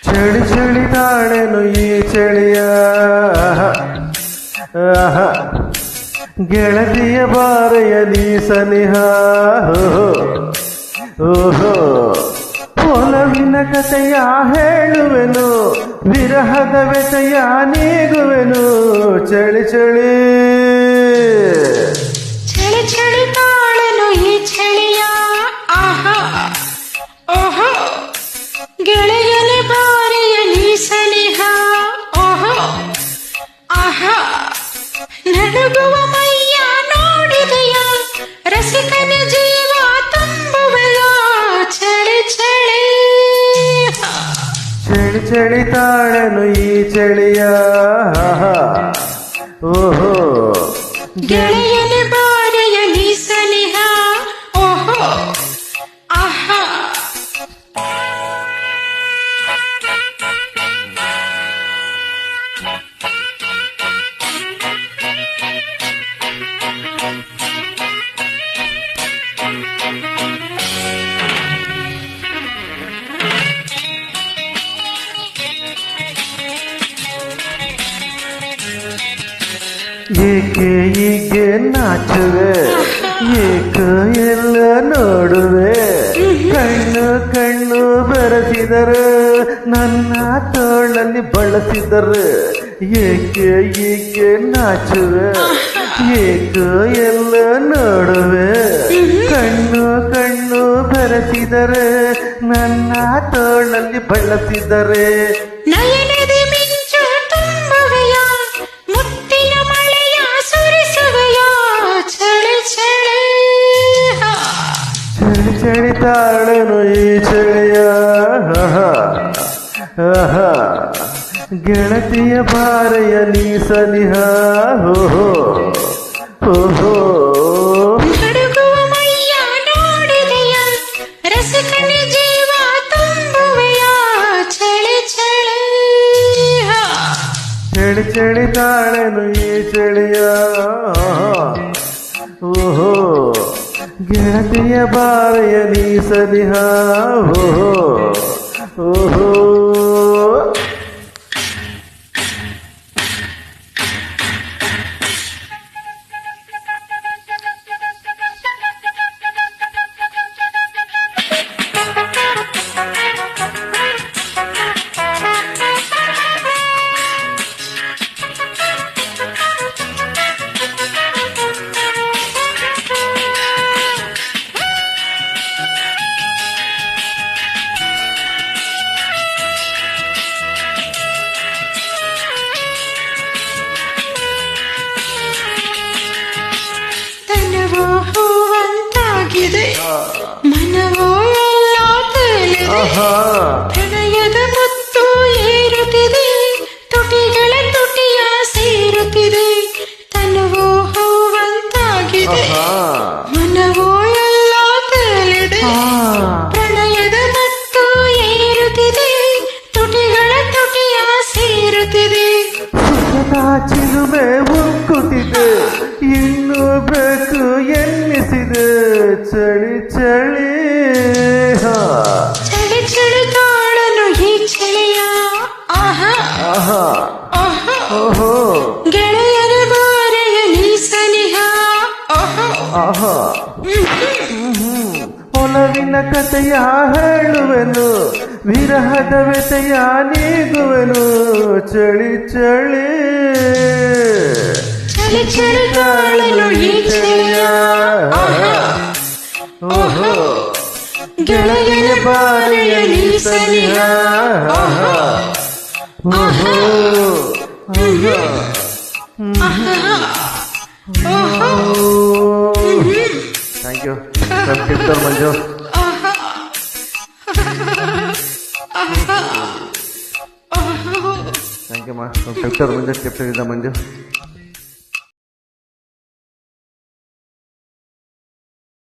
ಚಳಿ ಚಳಿ ತಾಳೆನು ಈ ಚಳಿಯ ಗೆಳತಿಯ ಬಾರೆಯ ನೀ ಸನಿಹ ಓಹೋ ಒಲವಿನ ಕಥೆಯ ಹೇಳುವೆನು ವಿರಹದ ವ್ಯಥೆಯ ನೀಗುವೆನು ಚಳಿ ಚಳಿ ಚಳಿ ಚಳಿ ತಾಳೆನು ಈ ಚಳಿಯ ಓಹೋ ಗೆಳೆಯನ ಬಾರೆಯ ನೀ ಸನಿಹ ಓಹೋ ನಡುಗುವ ಮೈಯ ನೋಡಿದೆಯ ರಸಿಕನ ಜೀವ ತುಂಬುವೆಯ ಚಳಿ ಚಳಿ ಚಳಿ ಚಳಿ ತಾಳೆನು ಈ ಚಳಿಯ ಓಹೋ ಗೆಳೆಯನ ಬಾರೆಯ ನೀ ಸನಿಹ ಓಹೋ ಏಕೆ ಹೀಗೆ ನಾಚುವೆ ಏಕ ಎಲ್ಲ ನೋಡುವೆ ಕಣ್ಣು ಕಣ್ಣು ಬೆರೆಸಿದರು ನನ್ನ ತೋಳಲ್ಲಿ ಬಳಸಿದರು ಏಕೆ ಹೀಗೆ ನಾಚುವೆ ಏಕ ಎಲ್ಲ ನೋಡುವೆ ಕಣ್ಣು ಕಣ್ಣು ಬೆರೆಸಿದರೆ ನನ್ನ ತೋಳಲ್ಲಿ ಬಳಸಿದರೆ ನಯನದಿ ಮಿಂಚು ತುಂಬುವೆಯ ಮುತ್ತಿನ ಮಳೆಯ ಸುರಿಸುವೆಯ ಚಳಿ ಚಳಿ ಚಳಿ ಚಳಿ ತಾಳನು ಈ ಚಳಿಯ ಗೆಳತಿಯ ಬಾರೆಯ ನೀ ಸನಿಹ ಓಹೋ ನಡುಗುವ ಮೈಯ ನೋಡಿದೆಯ ರಸಿಕನ ಜೀವ ತುಂಬುವೆಯ ಚಳಿ ಚಳಿ ಚಳಿ ಚಳಿ ತಾಳನು ಈ ಚಳಿಯ ಓಹೋ ಗೆಳತಿಯ ಬಾರೆಯ ನೀ ಸನಿಹ ಓಹೋ ತನವೋ ಹೂವಂತಾಗಿದೆ ಮನವೋ ಎಲ್ಲ ತೇಲಿದೆ ಪ್ರಣಯದ ಮುತ್ತು ಏರುತ್ತಿದೆ ತುಟಿಗಳ ತುಟಿಯ ಸೇರುತ್ತಿದೆ ತನವೋ ಹೂವಂತಾಗಿದೆ ಮನವೋ ಎಲ್ಲ ತೇಲಿದೆ ಪ್ರಣಯದ ಮುತ್ತು ಏರುತ್ತಿದೆ ತುಟಿಗಳ ತುಟಿಯ ಸೇರುತ್ತಿದೆ ಚಿಲುಮೆ ಉಕ್ಕುತ್ತಿದೆ ಇನ್ನು ಬೇಕು ಎನ್ನಿಸಿದೆ ಚಳಿ ಚಳಿ ಚಳಿ ಚಳಿ ತಾಳನು ಈ ಚಳಿಯ ಓಹೋ ಗೆಳೆಯರ ಬಾರೆಯ ನೀ ಸನಿಹ ಒಲವಿನ ಕಥೆಯ ಹೇಳುವೆನು ವಿರಹದ ವ್ಯಥೆಯ ನೀಗುವೆನು ಚಳಿ ಚಳಿ ಚಳಿ ಚಳಿ ತಾಳನು ಈ ಚಳಿಯ ಓಹೋ ಗೆಳೆಯನ ಬಾರೆಯ ನೀ ಸನಿಹ ಓಹೋ thank you Tiptur Manju thank you ಮಾ ಟಿಪ್ಟರ್ ಮಂಜು ಟಿಪ್ಟರ್ ಮಂಜು